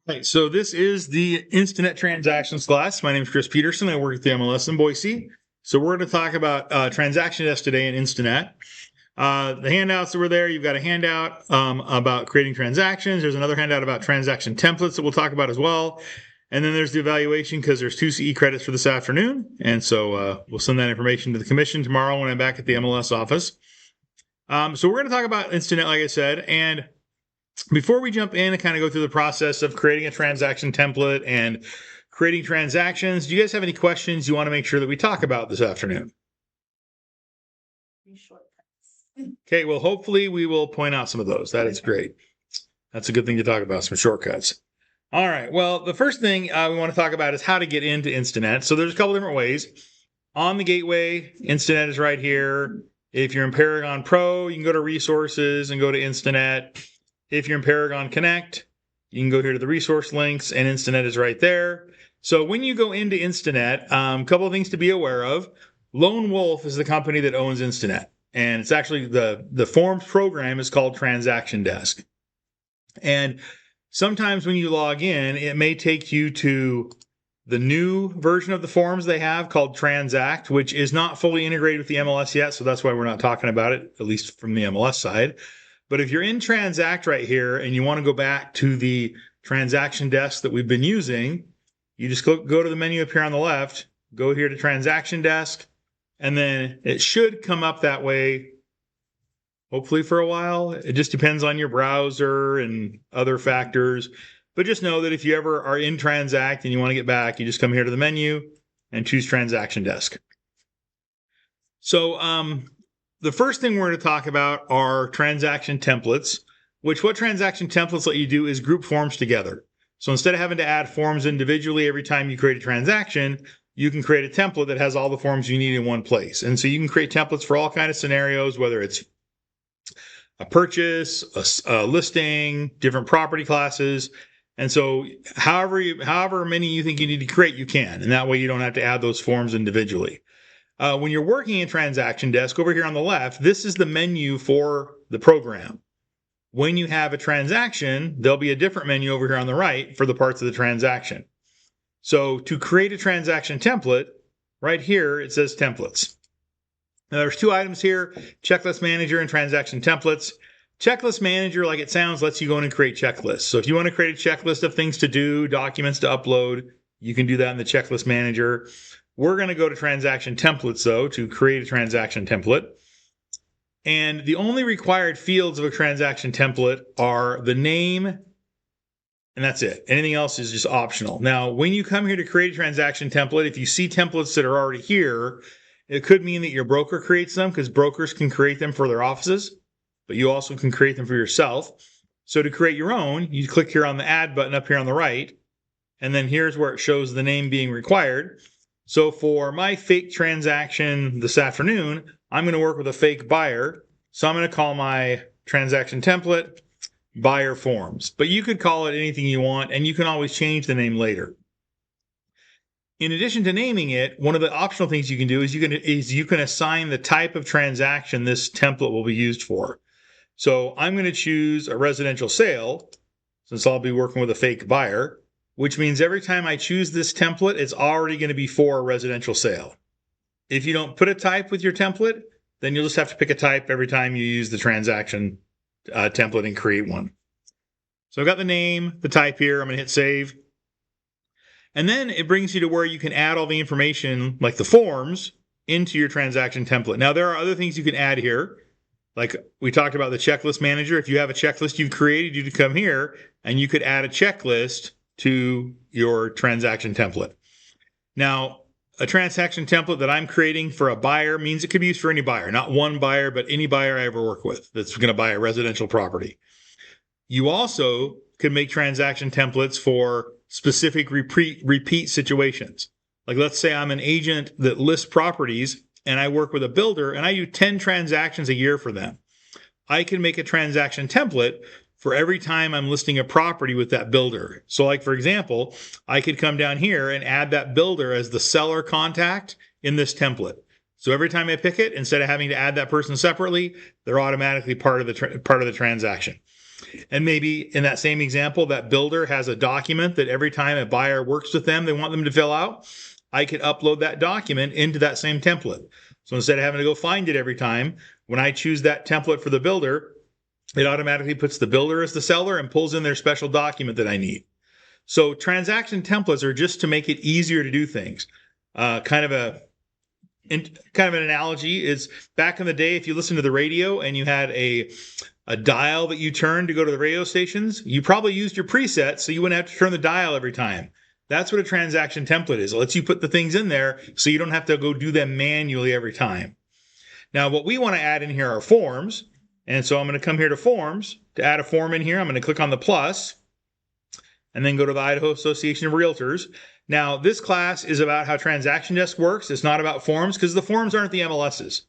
Right, so this is the Instanet transactions class. My name is Chris Peterson. I work at the MLS in Boise. So we're going to talk about transaction desk today in Instanet. The handouts that were there, you've got a handout about creating transactions. There's another handout about transaction templates that we'll talk about as well. And then there's the evaluation because there's 2 CE credits for this afternoon. And so we'll send that information to the commission tomorrow when I'm back at the MLS office. So we're going to talk about Instanet, like I said, and before we jump in and kind of go through the process of creating a transaction template and creating transactions, do you guys have any questions you want to make sure that we talk about this afternoon? Okay, well, hopefully we will point out some of those. That is great. That's a good thing to talk about, some shortcuts. All right, well, the first thing we want to talk about is how to get into Instanet. So there's a couple different ways. On the gateway, Instanet is right here. If you're in Paragon Pro, you can go to Resources and go to Instanet. If you're in Paragon Connect, you can go here to the resource links, and Instanet is right there. So when you go into Instanet, a couple of things to be aware of. Lone Wolf is the company that owns Instanet, and it's actually the Forms program is called Transaction Desk. And sometimes when you log in, it may take you to the new version of the forms they have called Transact, which is not fully integrated with the MLS yet, so that's why we're not talking about it, at least from the MLS side. But if you're in Transact right here and you want to go back to the transaction desk that we've been using, you just go to the menu up here on the left, go here to Transaction Desk, and then it should come up that way, hopefully for a while. It just depends on your browser and other factors. But just know that if you ever are in Transact and you want to get back, you just come here to the menu and choose Transaction Desk. So, the first thing we're going to talk about are transaction templates, which what transaction templates let you do is group forms together. So instead of having to add forms individually every time you create a transaction, you can create a template that has all the forms you need in one place. And so you can create templates for all kinds of scenarios, whether it's a purchase, a listing, different property classes. And so however many you think you need to create, you can. And that way you don't have to add those forms individually. When you're working in Transaction Desk, over here on the left, this is the menu for the program. When you have a transaction, there'll be a different menu over here on the right for the parts of the transaction. So to create a transaction template, right here, it says Templates. Now there's 2 items here, Checklist Manager and Transaction Templates. Checklist Manager, like it sounds, lets you go in and create checklists. So if you want to create a checklist of things to do, documents to upload, you can do that in the Checklist Manager. We're going to go to Transaction Templates, though, to create a transaction template. And the only required fields of a transaction template are the name, and that's it. Anything else is just optional. Now, when you come here to create a transaction template, if you see templates that are already here, it could mean that your broker creates them, because brokers can create them for their offices, but you also can create them for yourself. So to create your own, you click here on the Add button up here on the right, and then here's where it shows the name being required. So for my fake transaction this afternoon, I'm going to work with a fake buyer. So I'm going to call my transaction template Buyer Forms. But you could call it anything you want, and you can always change the name later. In addition to naming it, one of the optional things you can do is you can assign the type of transaction this template will be used for. So I'm going to choose a residential sale, since I'll be working with a fake buyer, which means every time I choose this template, it's already going to be for a residential sale. If you don't put a type with your template, then you'll just have to pick a type every time you use the transaction template and create one. So I've got the name, the type here. I'm going to hit save. And then it brings you to where you can add all the information, like the forms, into your transaction template. Now, there are other things you can add here. Like we talked about the checklist manager. If you have a checklist you've created, you could come here and you could add a checklist to your transaction template. Now, a transaction template that I'm creating for a buyer means it could be used for any buyer, not one buyer, but any buyer I ever work with that's going to buy a residential property. You also can make transaction templates for specific repeat situations. Like let's say I'm an agent that lists properties and I work with a builder and I do 10 transactions a year for them. I can make a transaction template for every time I'm listing a property with that builder. So like, for example, I could come down here and add that builder as the seller contact in this template. So every time I pick it, instead of having to add that person separately, they're automatically part of the transaction. And maybe in that same example, that builder has a document that every time a buyer works with them, they want them to fill out. I could upload that document into that same template. So instead of having to go find it every time, when I choose that template for the builder, it automatically puts the builder as the seller and pulls in their special document that I need. So transaction templates are just to make it easier to do things. Kind of an analogy is back in the day, if you listen to the radio and you had a dial that you turned to go to the radio stations, you probably used your preset so you wouldn't have to turn the dial every time. That's what a transaction template is. It lets you put the things in there so you don't have to go do them manually every time. Now, what we want to add in here are forms. And so I'm going to come here to forms. To add a form in here, I'm going to click on the plus and then go to the Idaho Association of Realtors. Now, this class is about how Transaction Desk works. It's not about forms because the forms aren't the MLSs.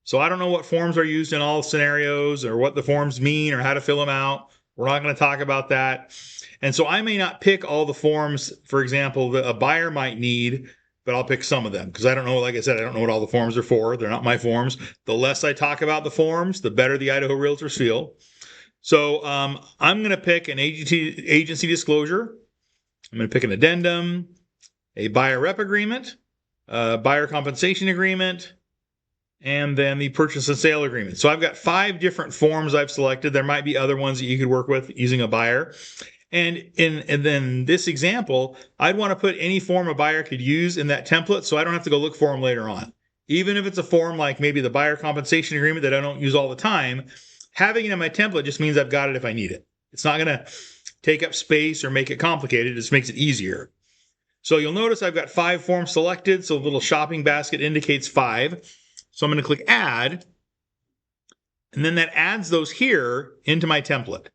So I don't know what forms are used in all scenarios or what the forms mean or how to fill them out. We're not going to talk about that. And so I may not pick all the forms, for example, that a buyer might need, but I'll pick some of them because I don't know, like I said, I don't know what all the forms are for. They're not my forms. The less I talk about the forms, the better the Idaho Realtors feel. So I'm going to pick an agency disclosure. I'm going to pick an addendum, a buyer rep agreement, a buyer compensation agreement, and then the purchase and sale agreement. So I've got 5 different forms I've selected. There might be other ones that you could work with using a buyer. And then this example, I'd want to put any form a buyer could use in that template so I don't have to go look for them later on. Even if it's a form like maybe the buyer compensation agreement that I don't use all the time, having it in my template just means I've got it if I need it. It's not going to take up space or make it complicated. It just makes it easier. So you'll notice I've got 5 forms selected. So the little shopping basket indicates 5. So I'm going to click add. And then that adds those here into my template.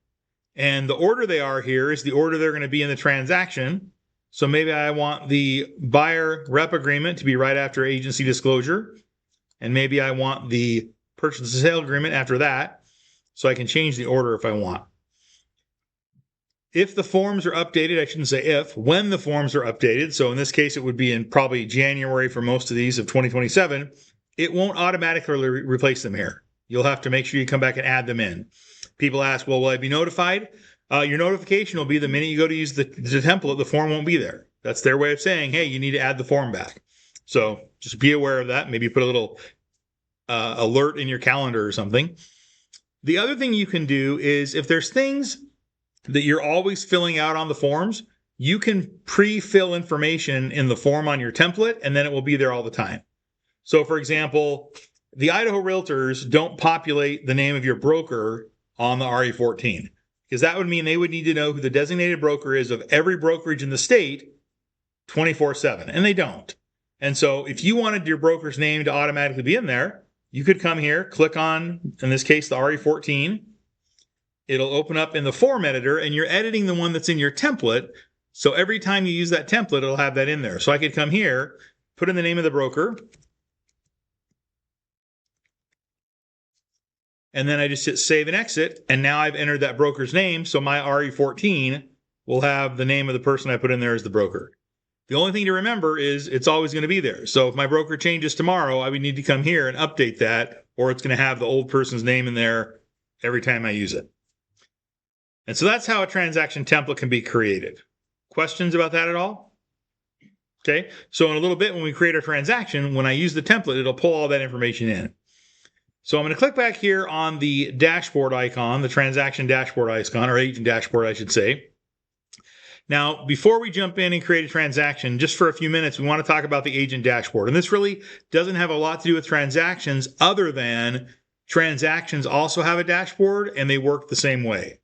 And the order they are here is the order they're going to be in the transaction. So maybe I want the buyer rep agreement to be right after agency disclosure. And maybe I want the purchase and sale agreement after that. So I can change the order if I want. If the forms are updated, I shouldn't say if, when the forms are updated, so in this case it would be in probably January for most of these of 2027, it won't automatically replace them here. You'll have to make sure you come back and add them in. People ask, well, will I be notified? Your notification will be the minute you go to use the template, the form won't be there. That's their way of saying, hey, you need to add the form back. So just be aware of that. Maybe put a little alert in your calendar or something. The other thing you can do is if there's things that you're always filling out on the forms, you can pre-fill information in the form on your template, and then it will be there all the time. So, for example, the Idaho Realtors don't populate the name of your broker on the RE14, because that would mean they would need to know who the designated broker is of every brokerage in the state 24/7, and they don't. And so if you wanted your broker's name to automatically be in there, you could come here, click on, in this case, the RE14. It'll open up in the form editor, and you're editing the one that's in your template. So every time you use that template, it'll have that in there. So I could come here, put in the name of the broker, and then I just hit save and exit, and now I've entered that broker's name, so my RE14 will have the name of the person I put in there as the broker. The only thing to remember is it's always going to be there. So if my broker changes tomorrow, I would need to come here and update that, or it's going to have the old person's name in there every time I use it. And so that's how a transaction template can be created. Questions about that at all? Okay, so in a little bit when we create our transaction, when I use the template, it'll pull all that information in. So I'm going to click back here on the dashboard icon, the transaction dashboard icon, or agent dashboard, I should say. Now, before we jump in and create a transaction, just for a few minutes, we want to talk about the agent dashboard. And this really doesn't have a lot to do with transactions other than transactions also have a dashboard and they work the same way.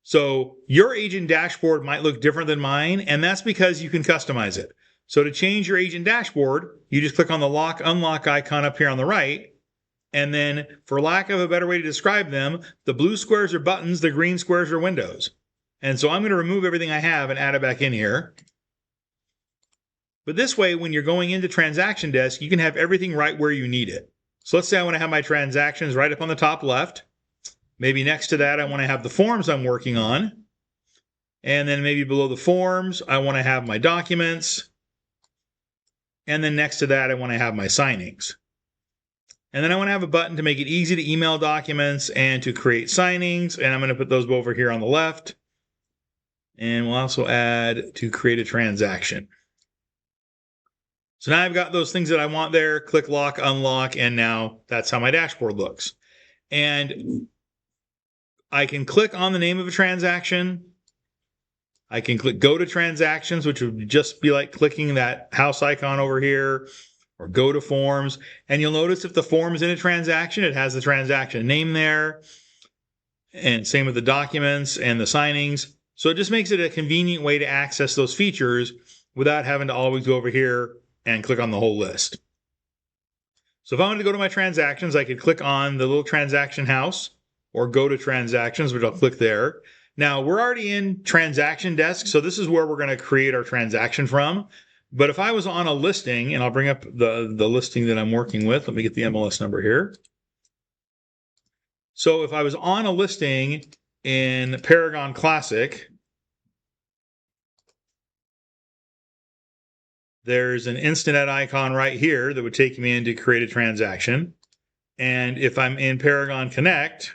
So your agent dashboard might look different than mine, and that's because you can customize it. So to change your agent dashboard, you just click on the lock unlock icon up here on the right. And then, for lack of a better way to describe them, the blue squares are buttons, the green squares are windows. And so I'm going to remove everything I have and add it back in here. But this way, when you're going into Transaction Desk, you can have everything right where you need it. So let's say I want to have my transactions right up on the top left. Maybe next to that, I want to have the forms I'm working on. And then maybe below the forms, I want to have my documents. And then next to that, I want to have my signings. And then I want to have a button to make it easy to email documents and to create signings. And I'm going to put those over here on the left. And we'll also add to create a transaction. So now I've got those things that I want there. Click lock, unlock, and now that's how my dashboard looks. And I can click on the name of a transaction. I can click go to transactions, which would just be like clicking that house icon over here, or go to forms. And you'll notice if the form is in a transaction, it has the transaction name there. And same with the documents and the signings. So it just makes it a convenient way to access those features without having to always go over here and click on the whole list. So if I wanted to go to my transactions, I could click on the little transaction house or go to transactions, which I'll click there. Now we're already in transaction desk. So this is where we're going to create our transaction from. But if I was on a listing, and I'll bring up the listing that I'm working with, let me get the MLS number here. So if I was on a listing in Paragon Classic, there's an Instanet icon right here that would take me in to create a transaction. And if I'm in Paragon Connect,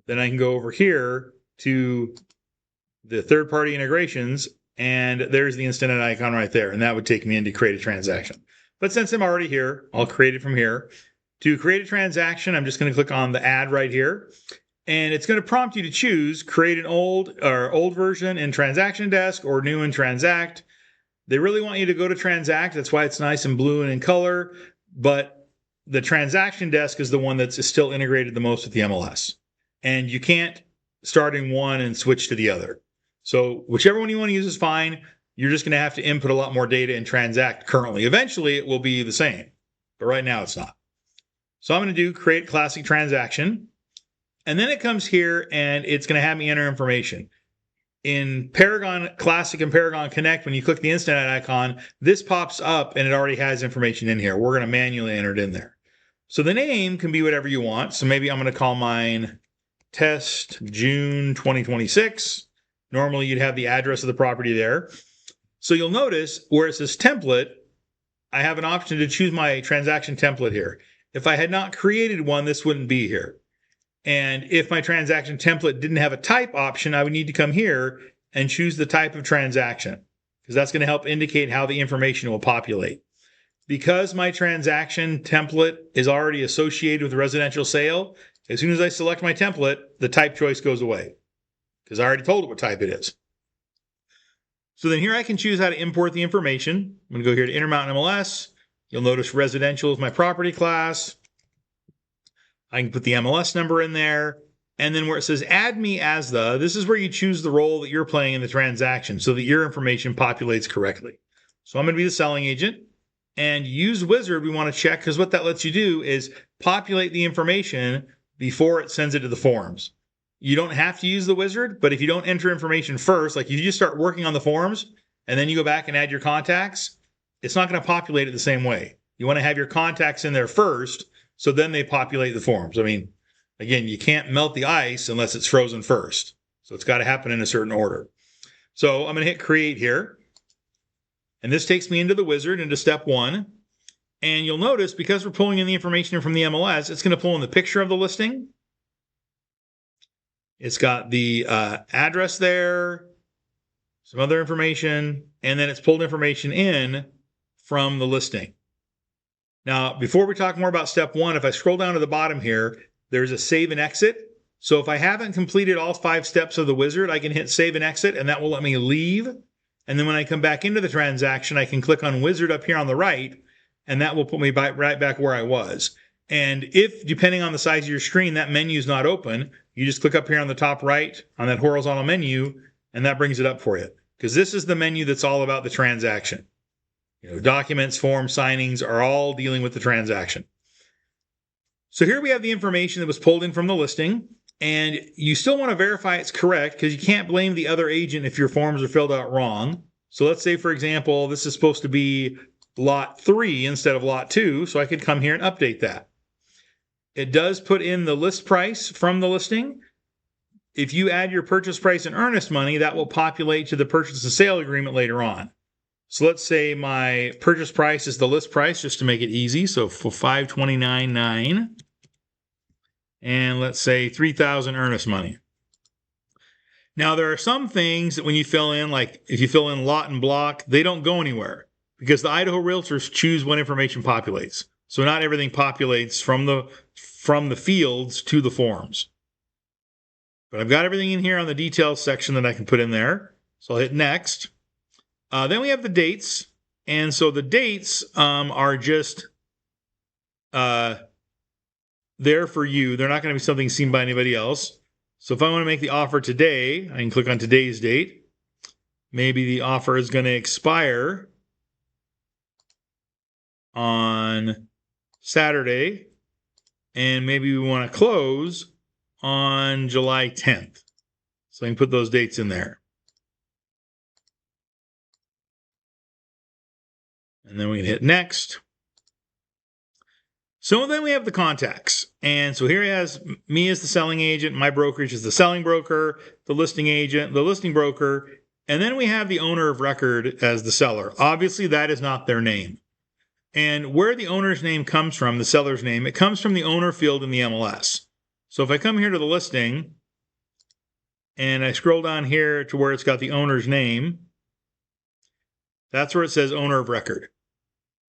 then I can go over here to the third-party integrations, and there's the Instanet icon right there, and that would take me in to create a transaction. But since I'm already here, I'll create it from here. To create a transaction, I'm just going to click on the add right here. And it's going to prompt you to choose create an old version in Transaction Desk or new in Transact. They really want you to go to Transact. That's why it's nice and blue and in color. But the Transaction Desk is the one that's still integrated the most with the MLS. And you can't start in one and switch to the other. So whichever one you want to use is fine. You're just going to have to input a lot more data in Transact currently. Eventually, it will be the same. But right now, it's not. So I'm going to do create classic transaction. And then it comes here and it's going to have me enter information. In Paragon Classic and Paragon Connect, when you click the Instanet icon, this pops up and it already has information in here. We're going to manually enter it in there. So the name can be whatever you want. So maybe I'm going to call mine Test June 2026. Normally you'd have the address of the property there. So you'll notice where it says template, I have an option to choose my transaction template here. If I had not created one, this wouldn't be here. And if my transaction template didn't have a type option, I would need to come here and choose the type of transaction, because that's going to help indicate how the information will populate. Because my transaction template is already associated with residential sale, as soon as I select my template, the type choice goes away, because I already told it what type it is. So then here I can choose how to import the information. I'm going to go here to Intermountain MLS. You'll notice residential is my property class. I can put the MLS number in there. And then where it says add me as this is where you choose the role that you're playing in the transaction so that your information populates correctly. So I'm going to be the selling agent. And use wizard we want to check, because what that lets you do is populate the information before it sends it to the forms. You don't have to use the wizard, but if you don't enter information first, like if you just start working on the forms and then you go back and add your contacts, it's not going to populate it the same way. You want to have your contacts in there first, so then they populate the forms. I mean, again, you can't melt the ice unless it's frozen first. So it's got to happen in a certain order. So I'm going to hit create here. And this takes me into the wizard, into step 1. And you'll notice, because we're pulling in the information from the MLS, it's going to pull in the picture of the listing. It's got the address there, some other information, and then it's pulled information in from the listing. Now, before we talk more about step 1, if I scroll down to the bottom here, there's a save and exit. So if I haven't completed all 5 steps of the wizard, I can hit save and exit, and that will let me leave. And then when I come back into the transaction, I can click on wizard up here on the right, and that will put me right back where I was. And if, depending on the size of your screen, that menu is not open, you just click up here on the top right on that horizontal menu, and that brings it up for you. Because this is the menu that's all about the transaction. You know, documents, forms, signings are all dealing with the transaction. So here we have the information that was pulled in from the listing, and you still want to verify it's correct, because you can't blame the other agent if your forms are filled out wrong. So let's say, for example, this is supposed to be lot 3 instead of lot 2, so I could come here and update that. It does put in the list price from the listing. If you add your purchase price and earnest money, that will populate to the purchase and sale agreement later on. So let's say my purchase price is the list price, just to make it easy. So for $529.9, and let's say $3,000 earnest money. Now there are some things that when you fill in, like if you fill in lot and block, they don't go anywhere because the Idaho Realtors choose what information populates. So not everything populates from the fields to the forms. But I've got everything in here on the details section that I can put in there. So I'll hit next. Then we have the dates. And so the dates are just there for you. They're not going to be something seen by anybody else. So if I want to make the offer today, I can click on today's date. Maybe the offer is going to expire on Saturday. And maybe we want to close on July 10th. So I can put those dates in there. And then we can hit next. So then we have the contacts. And so here he has me as the selling agent, my brokerage is the selling broker, the listing agent, the listing broker, and then we have the owner of record as the seller. Obviously, that is not their name. And where the owner's name comes from, the seller's name, it comes from the owner field in the MLS. So if I come here to the listing and I scroll down here to where it's got the owner's name, that's where it says owner of record.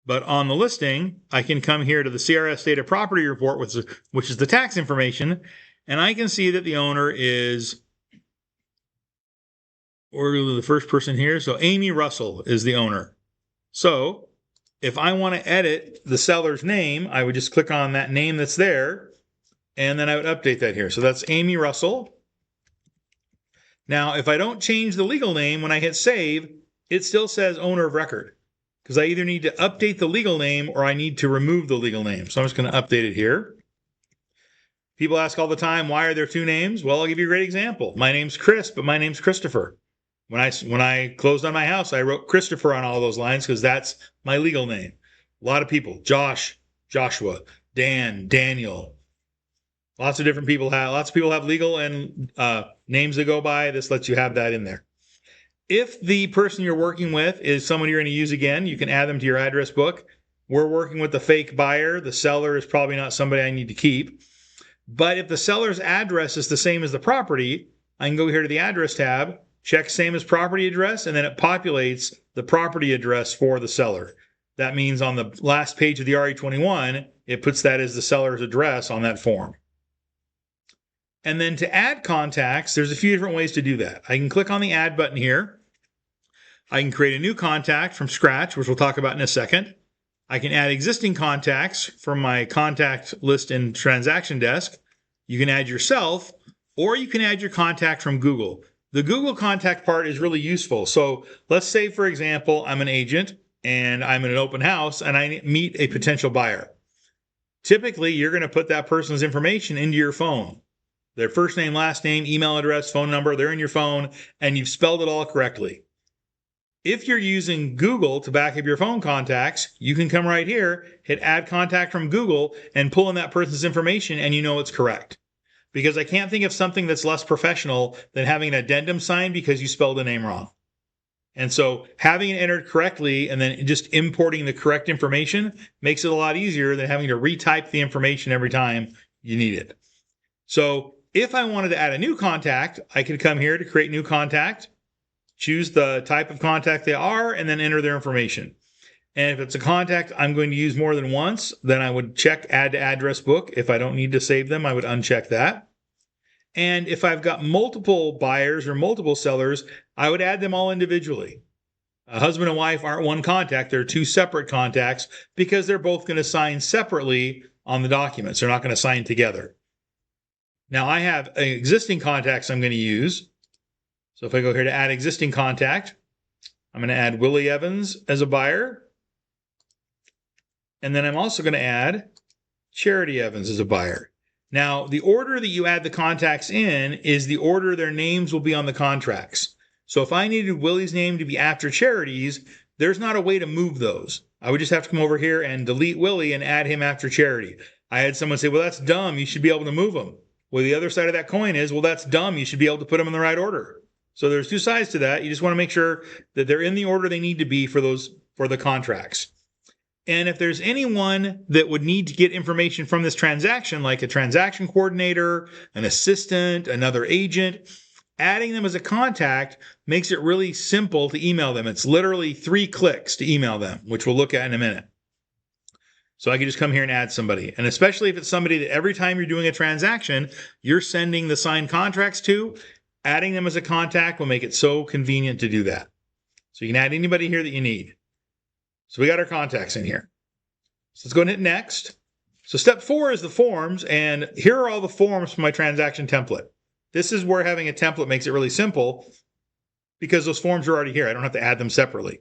But on the listing, I can come here to the CRS Data Property Report, which is the tax information, and I can see that the owner is, or the first person here, so Amy Russell is the owner. So if I want to edit the seller's name, I would just click on that name that's there, and then I would update that here. So that's Amy Russell. Now, if I don't change the legal name, when I hit save, it still says owner of record, because I either need to update the legal name or I need to remove the legal name. So I'm just going to update it here. People ask all the time, why are there two names? Well, I'll give you a great example. My name's Chris, but my name's Christopher. When I closed on my house, I wrote Christopher on all those lines because that's my legal name. A lot of people, Josh, Joshua, Dan, Daniel. Lots of people have legal and names that go by. This lets you have that in there. If the person you're working with is someone you're going to use again, you can add them to your address book. We're working with the fake buyer. The seller is probably not somebody I need to keep. But if the seller's address is the same as the property, I can go here to the address tab, check same as property address, and then it populates the property address for the seller. That means on the last page of the RE21, it puts that as the seller's address on that form. And then to add contacts, there's a few different ways to do that. I can click on the add button here. I can create a new contact from scratch, which we'll talk about in a second. I can add existing contacts from my contact list in Transaction Desk. You can add yourself, or you can add your contact from Google. The Google contact part is really useful. So let's say, for example, I'm an agent and I'm in an open house and I meet a potential buyer. Typically, you're going to put that person's information into your phone. Their first name, last name, email address, phone number, they're in your phone, and you've spelled it all correctly. If you're using Google to back up your phone contacts, you can come right here, hit add contact from Google, and pull in that person's information, and you know it's correct. Because I can't think of something that's less professional than having an addendum signed because you spelled the name wrong. And so having it entered correctly and then just importing the correct information makes it a lot easier than having to retype the information every time you need it. So if I wanted to add a new contact, I could come here to create new contact, choose the type of contact they are, and then enter their information. And if it's a contact I'm going to use more than once, then I would check add to address book. If I don't need to save them, I would uncheck that. And if I've got multiple buyers or multiple sellers, I would add them all individually. A husband and wife aren't one contact. They're two separate contacts because they're both going to sign separately on the documents. They're not going to sign together. Now I have existing contacts I'm going to use. So if I go here to add existing contact, I'm going to add Willie Evans as a buyer. And then I'm also going to add Charity Evans as a buyer. Now, the order that you add the contacts in is the order their names will be on the contracts. So if I needed Willie's name to be after Charity's, there's not a way to move those. I would just have to come over here and delete Willie and add him after Charity. I had someone say, well, that's dumb. You should be able to move them. Well, the other side of that coin is, well, that's dumb. You should be able to put them in the right order. So there's two sides to that. You just want to make sure that they're in the order they need to be for the contracts. And if there's anyone that would need to get information from this transaction, like a transaction coordinator, an assistant, another agent, adding them as a contact makes it really simple to email them. It's literally 3 clicks to email them, which we'll look at in a minute. So I can just come here and add somebody. And especially if it's somebody that every time you're doing a transaction, you're sending the signed contracts to, adding them as a contact will make it so convenient to do that. So you can add anybody here that you need. So we got our contacts in here. So let's go and hit next. So step 4 is the forms, and here are all the forms for my transaction template. This is where having a template makes it really simple because those forms are already here. I don't have to add them separately.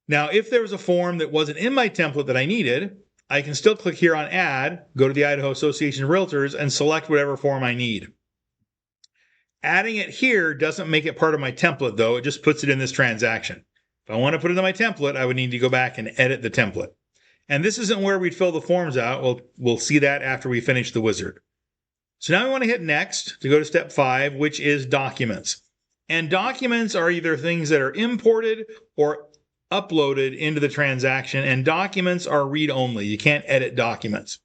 Now, if there was a form that wasn't in my template that I needed, I can still click here on Add, go to the Idaho Association of Realtors, and select whatever form I need. Adding it here doesn't make it part of my template, though. It just puts it in this transaction. If I want to put it in my template, I would need to go back and edit the template. And this isn't where we'd fill the forms out. We'll see that after we finish the wizard. So now we want to hit Next to go to step 5, which is Documents. And documents are either things that are imported or uploaded into the transaction, and documents are read-only. You can't edit documents.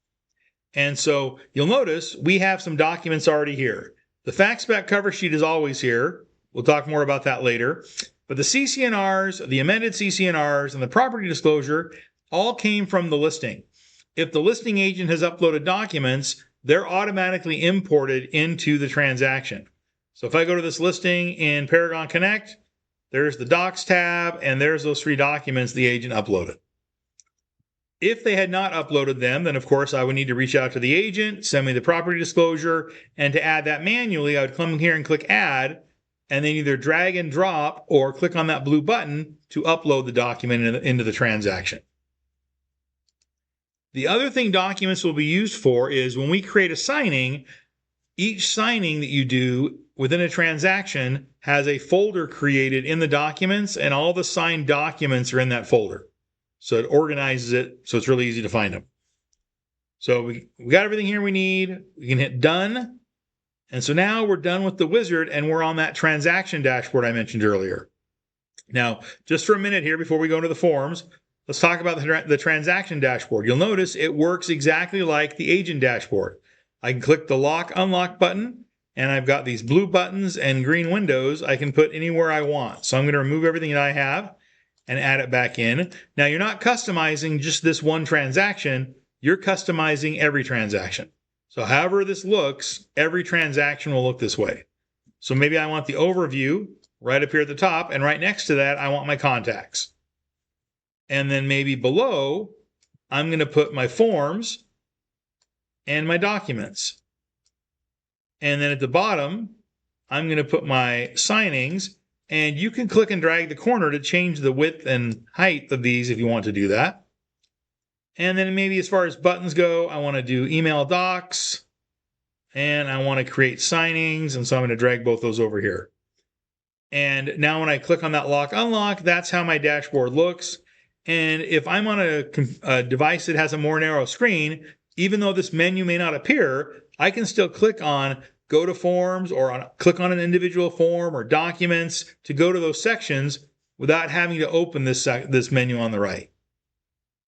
And so you'll notice we have some documents already here. The fact spec cover sheet is always here. We'll talk more about that later. But the CC&Rs, the amended CC&Rs, and the property disclosure all came from the listing. If the listing agent has uploaded documents, they're automatically imported into the transaction. So if I go to this listing in Paragon Connect, there's the Docs tab, and there's those 3 documents the agent uploaded. If they had not uploaded them, then of course I would need to reach out to the agent, send me the property disclosure, and to add that manually, I would come here and click Add, and then either drag and drop or click on that blue button to upload the document into the transaction. The other thing documents will be used for is when we create a signing, each signing that you do within a transaction has a folder created in the documents, and all the signed documents are in that folder. So it organizes it so it's really easy to find them. So we got everything here we need. We can hit Done. And so now we're done with the wizard, and we're on that transaction dashboard I mentioned earlier. Now, just for a minute here before we go into the forms, let's talk about the transaction dashboard. You'll notice it works exactly like the agent dashboard. I can click the Lock Unlock button, and I've got these blue buttons and green windows I can put anywhere I want. So I'm going to remove everything that I have and add it back in. Now, you're not customizing just this one transaction. You're customizing every transaction. So however this looks, every transaction will look this way. So maybe I want the overview right up here at the top, and right next to that, I want my contacts. And then maybe below, I'm going to put my forms and my documents. And then at the bottom, I'm going to put my signings, and you can click and drag the corner to change the width and height of these if you want to do that. And then maybe as far as buttons go, I want to do email docs, and I want to create signings, and so I'm going to drag both those over here. And now when I click on that Lock Unlock, that's how my dashboard looks. And if I'm on a device that has a more narrow screen, even though this menu may not appear, I can still click on Go to Forms or click on an individual form or Documents to go to those sections without having to open this menu on the right.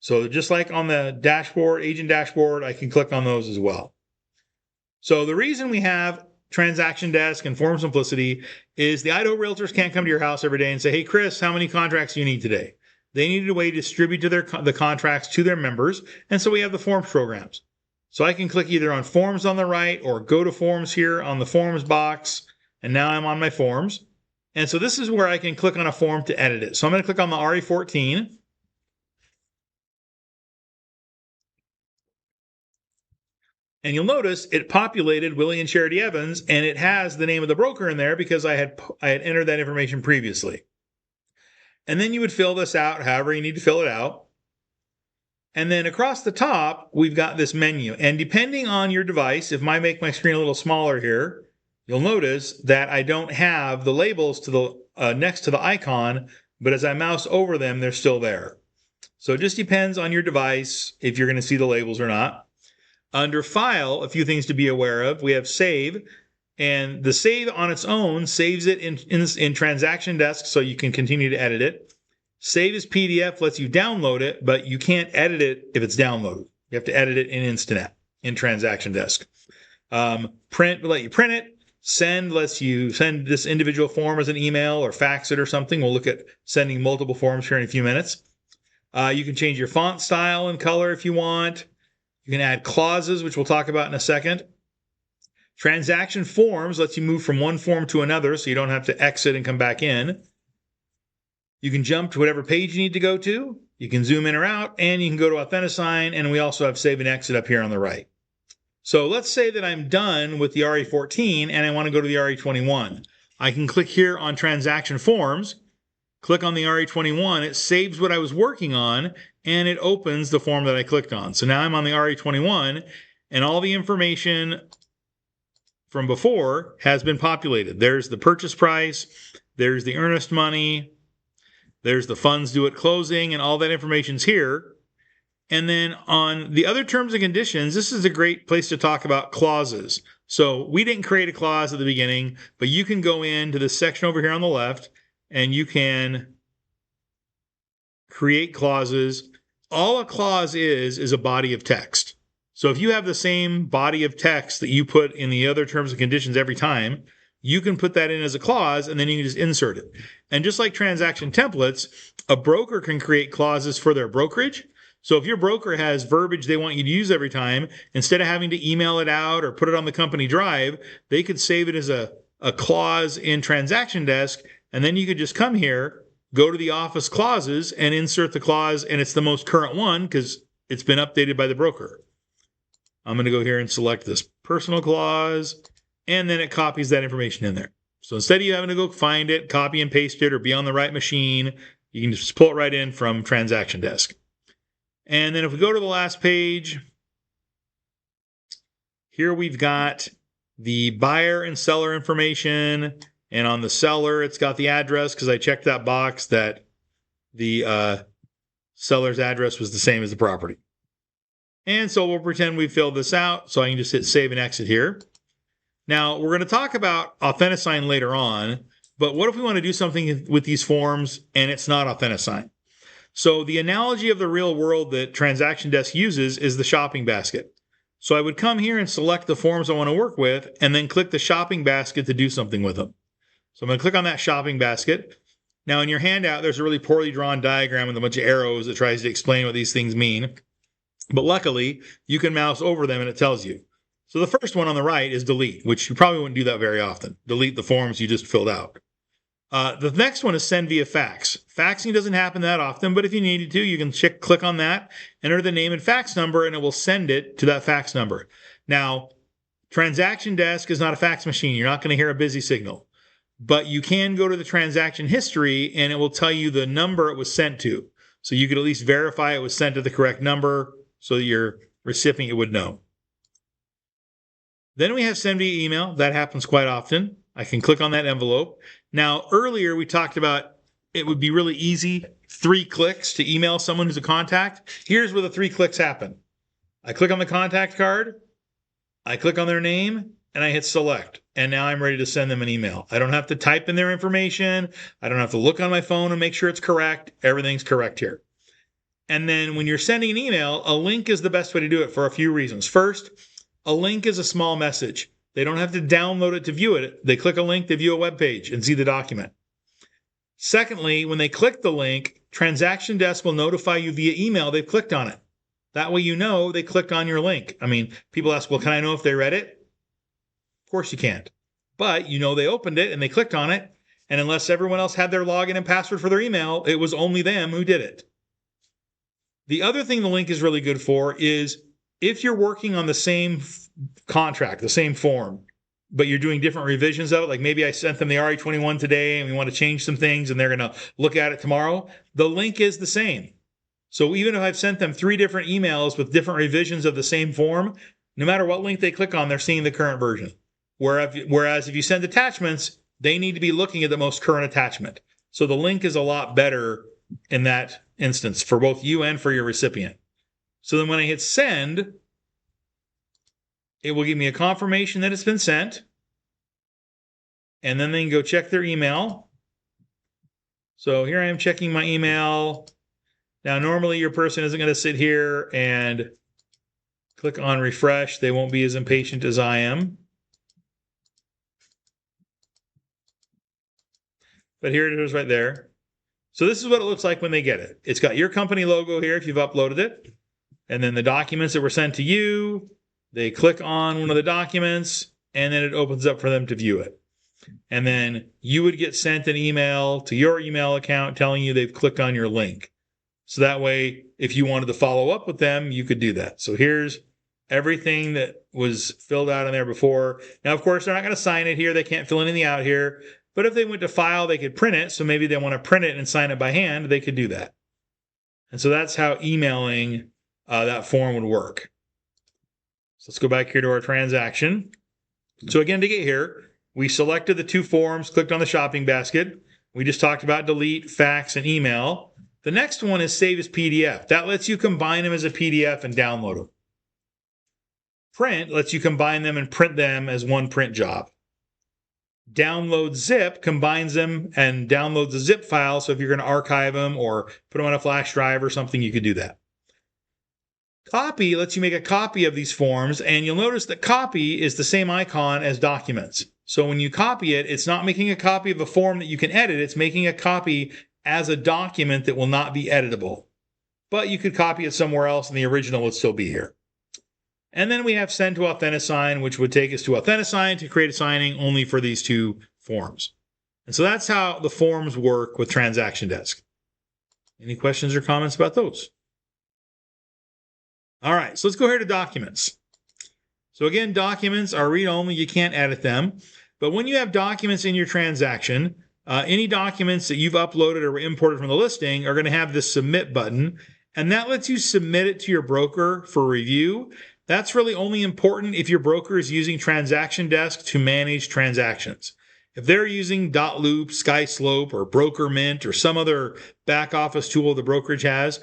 So just like on the dashboard, agent dashboard, I can click on those as well. So the reason we have Transaction Desk and Form Simplicity is the Idaho Realtors can't come to your house every day and say, hey, Chris, how many contracts do you need today? They needed a way to distribute the contracts to their members, and so we have the Forms programs. So I can click either on Forms on the right or Go to Forms here on the Forms box, and now I'm on my Forms. And so this is where I can click on a form to edit it. So I'm going to click on the RE14. And you'll notice it populated Willie and Charity Evans, and it has the name of the broker in there because I had entered that information previously. And then you would fill this out however you need to fill it out. And then across the top, we've got this menu. And depending on your device, if I make my screen a little smaller here, you'll notice that I don't have the labels to the next to the icon, but as I mouse over them, they're still there. So it just depends on your device if you're going to see the labels or not. Under File, a few things to be aware of. We have Save, And the save on its own saves it in Transaction Desk so you can continue to edit it. Save as PDF lets you download it, but you can't edit it if it's downloaded. You have to edit it in Instanet, in Transaction Desk. Print will let you print it. Send lets you send this individual form as an email or fax it or something. We'll look at sending multiple forms here in a few minutes. You can change your font style and color if you want. You can add clauses, which we'll talk about in a second. Transaction forms lets you move from one form to another so you don't have to exit and come back in. You can jump to whatever page you need to go to. You can zoom in or out, and you can go to Authentisign, and we also have save and exit up here on the right. So let's say that I'm done with the RE14 and I want to go to the RE21. I can click here on Transaction Forms, click on the RE21, it saves what I was working on, and it opens the form that I clicked on. So now I'm on the RE21, and all the information from before has been populated. There's the purchase price, there's the earnest money, there's the funds due at closing, and all that information's here. And then on the other terms and conditions, this is a great place to talk about clauses. So we didn't create a clause at the beginning, but you can go into this section over here on the left, and you can create clauses. All a clause is a body of text. So if you have the same body of text that you put in the other terms and conditions every time, you can put that in as a clause, and then you can just insert it. And just like transaction templates, a broker can create clauses for their brokerage. So if your broker has verbiage they want you to use every time, instead of having to email it out or put it on the company drive, they could save it as a clause in Transaction Desk, and then you could just come here, go to the Office Clauses, and insert the clause, and it's the most current one because it's been updated by the broker. I'm going to go here and select this personal clause, and then it copies that information in there. So instead of you having to go find it, copy and paste it, or be on the right machine, you can just pull it right in from Transaction Desk. And then if we go to the last page, here we've got the buyer and seller information. And on the seller, it's got the address because I checked that box that the seller's address was the same as the property. And so we'll pretend we filled this out. So I can just hit save and exit here. Now, we're going to talk about Authentisign later on, but what if we want to do something with these forms and it's not Authentisign? So the analogy of the real world that Transaction Desk uses is the shopping basket. So I would come here and select the forms I want to work with and then click the shopping basket to do something with them. So I'm going to click on that shopping basket. Now in your handout, there's a really poorly drawn diagram with a bunch of arrows that tries to explain what these things mean. But luckily, you can mouse over them and it tells you. So the first one on the right is delete, which you probably wouldn't do that very often. Delete the forms you just filled out. The next one is send via fax. Faxing doesn't happen that often, but if you needed to, you can click on that, enter the name and fax number, and it will send it to that fax number. Now, Transaction Desk is not a fax machine. You're not going to hear a busy signal. But you can go to the transaction history, and it will tell you the number it was sent to. So you could at least verify it was sent to the correct number so that your recipient would know. Then we have send via email. That happens quite often. I can click on that envelope. Now, earlier we talked about it would be really easy, 3 clicks to email someone who's a contact. Here's where the 3 clicks happen. I click on the contact card, I click on their name, and I hit select. And now I'm ready to send them an email. I don't have to type in their information. I don't have to look on my phone and make sure it's correct. Everything's correct here. And then when you're sending an email, a link is the best way to do it for a few reasons. First, a link is a small message. They don't have to download it to view it. They click a link to view a web page and see the document. Secondly, when they click the link, Transaction Desk will notify you via email they've clicked on it. That way you know they clicked on your link. I mean, people ask, well, can I know if they read it? Of course you can't. But you know they opened it and they clicked on it. And unless everyone else had their login and password for their email, it was only them who did it. The other thing the link is really good for is if you're working on the same contract, the same form, but you're doing different revisions of it, like maybe I sent them the RE21 today and we want to change some things and they're going to look at it tomorrow, the link is the same. So even if I've sent them 3 different emails with different revisions of the same form, no matter what link they click on, they're seeing the current version. Whereas if you send attachments, they need to be looking at the most current attachment. So the link is a lot better in that instance for both you and for your recipient. So then when I hit send, it will give me a confirmation that it's been sent. and then they can go check their email. So here I am checking my email. Now, normally your person isn't going to sit here and click on refresh. They won't be as impatient as I am. But here it is right there. So this is what it looks like when they get it. It's got your company logo here if you've uploaded it. And then the documents that were sent to you, they click on one of the documents, and then it opens up for them to view it. And then you would get sent an email to your email account telling you they've clicked on your link. So that way, if you wanted to follow up with them, you could do that. So here's everything that was filled out in there before. Now, of course, they're not going to sign it here. They can't fill anything out here. But if they went to file, they could print it. So maybe they want to print it and sign it by hand. They could do that. And so that's how emailing that form would work. So let's go back here to our transaction. So again, to get here, we selected the two forms, clicked on the shopping basket. We just talked about delete, fax, and email. The next one is save as PDF. That lets you combine them as a PDF and download them. Print lets you combine them and print them as one print job. Download zip combines them and downloads a zip file. So if you're going to archive them or put them on a flash drive or something, you could do that. Copy lets you make a copy of these forms, and you'll notice that copy is the same icon as documents. So when you copy it, it's not making a copy of a form that you can edit. It's making a copy as a document that will not be editable. But you could copy it somewhere else and the original would still be here. And then we have send to Authentisign, which would take us to Authentisign to create a signing only for these two forms. And so that's how the forms work with Transaction Desk. Any questions or comments about those? All right, so let's go here to documents. So again, documents are read-only. You can't edit them. But when you have documents in your transaction, any documents that you've uploaded or imported from the listing are going to have this submit button, and that lets you submit it to your broker for review. That's really only important if your broker is using Transaction Desk to manage transactions. If they're using .loop, SkySlope, or BrokerMint, or some other back office tool the brokerage has,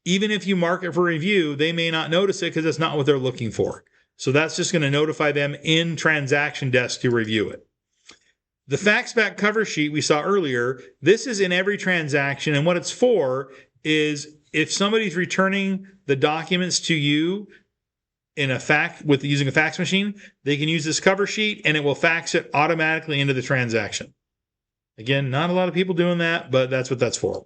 even if you mark it for review, they may not notice it because it's not what they're looking for. So that's just going to notify them in Transaction Desk to review it. The fax back cover sheet we saw earlier, this is in every transaction, and what it's for is if somebody's returning the documents to you in a fax with using a fax machine, they can use this cover sheet and it will fax it automatically into the transaction. Again, not a lot of people doing that, but that's what that's for.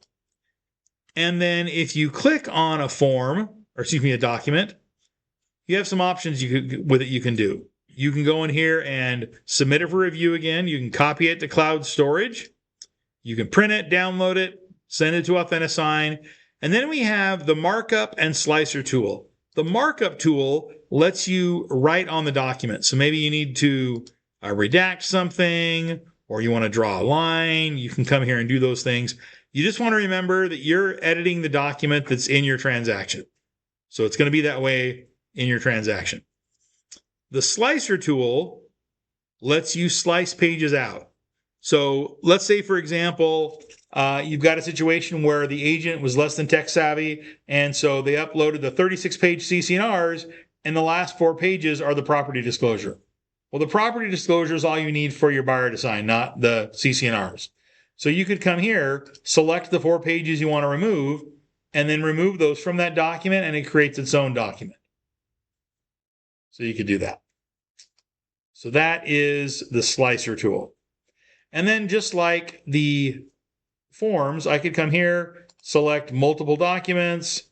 And then if you click on a form, or excuse me, a document, you have some options with it you can do. You can go in here and submit it for review again. You can copy it to cloud storage. You can print it, download it, send it to Authentisign. And then we have the markup and slicer tool. The markup tool lets you write on the document. So maybe you need to redact something, or you want to draw a line. You can come here and do those things. You just want to remember that you're editing the document that's in your transaction. So it's going to be that way in your transaction. The slicer tool lets you slice pages out. So let's say, for example, you've got a situation where the agent was less than tech savvy, and so they uploaded the 36-page CC&Rs, and the last 4 pages are the property disclosure. Well, the property disclosure is all you need for your buyer to sign, not the CC&Rs. So you could come here, select the 4 pages you want to remove, and then remove those from that document, and it creates its own document. So you could do that. So that is the slicer tool. And then just like the forms, I could come here, select multiple documents,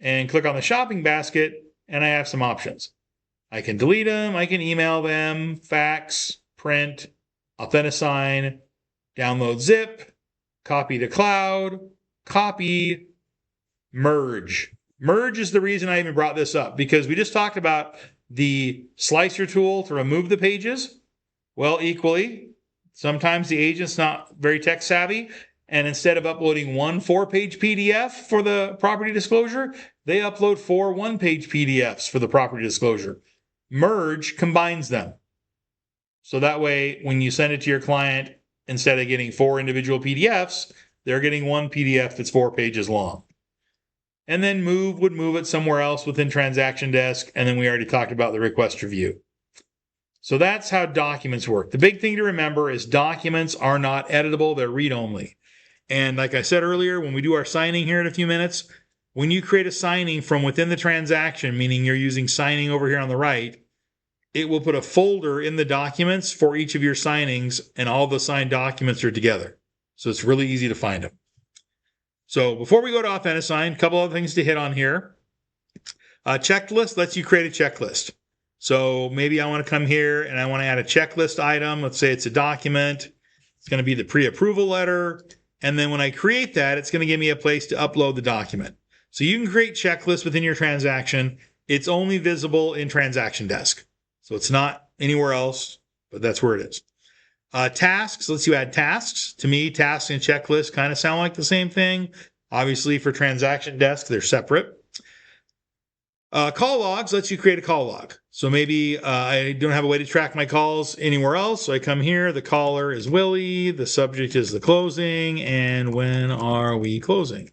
and click on the shopping basket, and I have some options. I can delete them, I can email them, fax, print, Authentisign, download zip, copy to cloud, copy, merge. Merge is the reason I even brought this up, because we just talked about the slicer tool to remove the pages. Well, equally, sometimes the agent's not very tech savvy, and instead of uploading one 4-page PDF for the property disclosure, they upload 4 1-page PDFs for the property disclosure. Merge combines them. So that way, when you send it to your client, instead of getting 4 individual PDFs, they're getting 1 PDF that's 4 pages long. And then move would move it somewhere else within Transaction Desk, and then we already talked about the request review. So that's how documents work. The big thing to remember is documents are not editable. They're read-only. And like I said earlier, when we do our signing here in a few minutes, when you create a signing from within the transaction, meaning you're using signing over here on the right, it will put a folder in the documents for each of your signings, and all the signed documents are together. So it's really easy to find them. So before we go to Authentisign, a couple other things to hit on here. Checklist lets you create a checklist. So maybe I want to come here and I want to add a checklist item. Let's say it's a document. It's going to be the pre-approval letter. And then when I create that, it's going to give me a place to upload the document. So you can create checklists within your transaction. It's only visible in Transaction Desk. So it's not anywhere else, but that's where it is. Tasks lets you add tasks. To me, tasks and checklists kind of sound like the same thing. Obviously, for Transaction Desk, they're separate. Call logs lets you create a call log. So maybe I don't have a way to track my calls anywhere else. So I come here. The caller is Willie. The subject is the closing. And when are we closing?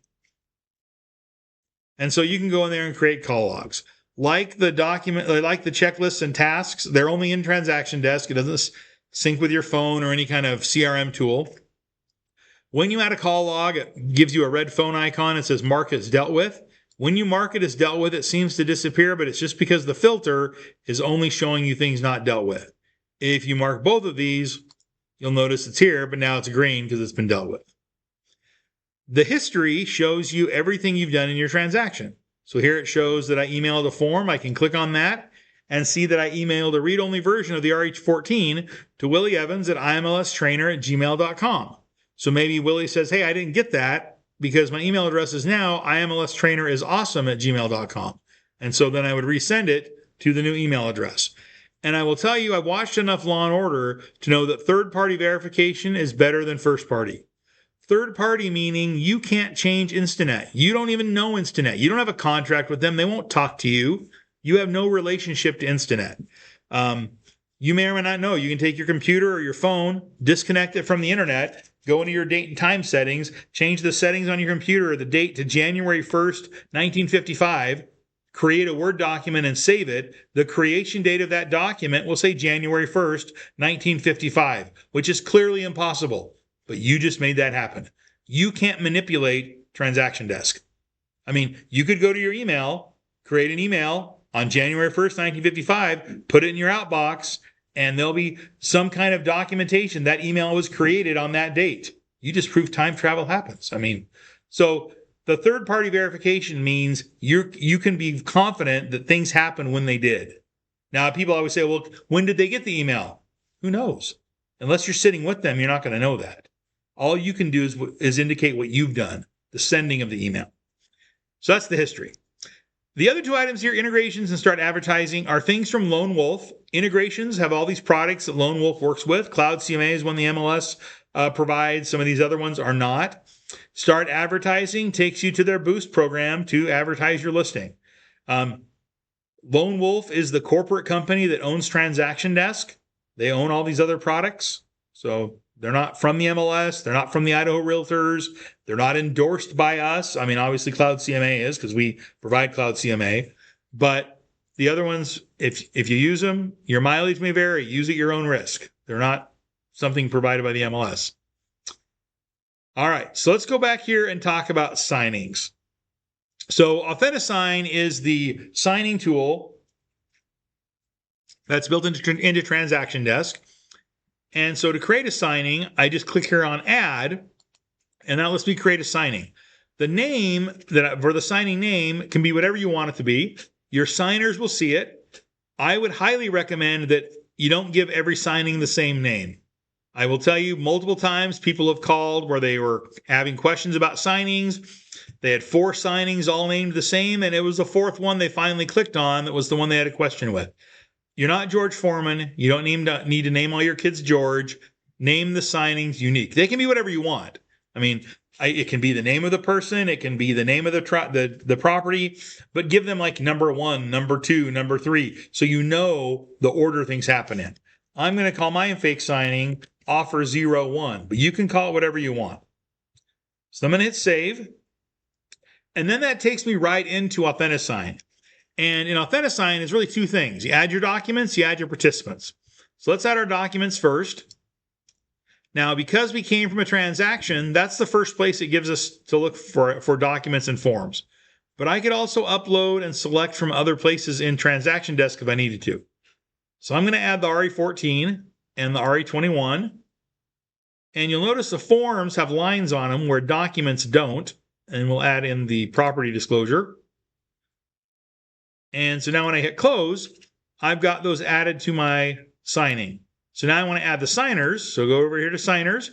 And so you can go in there and create call logs. Like the document, like the checklists and tasks, they're only in Transaction Desk. It doesn't sync with your phone or any kind of CRM tool. When you add a call log, it gives you a red phone icon. It says mark as dealt with. When you mark it as dealt with, it seems to disappear, but it's just because the filter is only showing you things not dealt with. If you mark both of these, you'll notice it's here, but now it's green because it's been dealt with. The history shows you everything you've done in your transaction. So here it shows that I emailed a form. I can click on that and see that I emailed a read-only version of the RH14 to Willie Evans at imlstrainer@gmail.com. So maybe Willie says, hey, I didn't get that because my email address is now imlstrainerisawesome@gmail.com. And so then I would resend it to the new email address. And I will tell you, I've watched enough Law & Order to know that third-party verification is better than first-party. Third-party meaning you can't change Instanet. You don't even know Instanet. You don't have a contract with them. They won't talk to you. You have no relationship to Instanet. You may or may not know. You can take your computer or your phone, disconnect it from the internet, go into your date and time settings, change the settings on your computer, the date to January 1st, 1955, create a Word document and save it. The creation date of that document will say January 1st, 1955, which is clearly impossible. But you just made that happen. You can't manipulate Transaction Desk. I mean, you could go to your email, create an email on January 1st, 1955, put it in your outbox, and there'll be some kind of documentation that email was created on that date. You just prove time travel happens. I mean, so the third-party verification means you can be confident that things happen when they did. Now, people always say, well, when did they get the email? Who knows? Unless you're sitting with them, you're not going to know that. All you can do is indicate what you've done, the sending of the email. So that's the history. The other two items here, integrations and start advertising, are things from Lone Wolf. Integrations have all these products that Lone Wolf works with. Cloud CMA is one the MLS provides. Some of these other ones are not. Start advertising takes you to their Boost program to advertise your listing. Lone Wolf is the corporate company that owns Transaction Desk. They own all these other products. So they're not from the MLS. They're not from the Idaho Realtors. They're not endorsed by us. I mean, obviously Cloud CMA is because we provide Cloud CMA. But the other ones, if you use them, your mileage may vary. Use at your own risk. They're not something provided by the MLS. All right, so let's go back here and talk about signings. So Authentisign is the signing tool that's built into Transaction Desk. And so to create a signing, I just click here on Add, and that lets me create a signing. The name for the signing name can be whatever you want it to be. Your signers will see it. I would highly recommend that you don't give every signing the same name. I will tell you multiple times people have called where they were having questions about signings. They had 4 signings all named the same, and it was the 4th one they finally clicked on that was the one they had a question with. You're not George Foreman. You don't need to name all your kids George. Name the signings unique. They can be whatever you want. I mean, it can be the name of the person. It can be the name of the property, but give them like number 1, number 2, number 3, so you know the order things happen in. I'm going to call my fake signing offer 01, but you can call it whatever you want. So I'm going to hit save. And then that takes me right into Authentisign. And in Authentisign, it's really 2 things. You add your documents, you add your participants. So let's add our documents first. Now, because we came from a transaction, that's the first place it gives us to look for documents and forms. But I could also upload and select from other places in Transaction Desk if I needed to. So I'm going to add the RE14 and the RE21. And you'll notice the forms have lines on them where documents don't. And we'll add in the property disclosure. And so now when I hit close, I've got those added to my signing. So now I want to add the signers. So go over here to signers.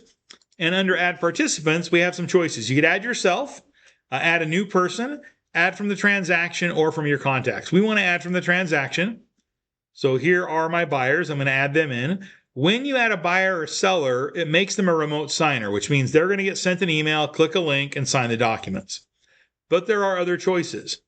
And under add participants, we have some choices. You could add yourself, add a new person, add from the transaction, or from your contacts. We want to add from the transaction. So here are my buyers. I'm going to add them in. When you add a buyer or seller, it makes them a remote signer, which means they're going to get sent an email, click a link, and sign the documents. But there are other choices.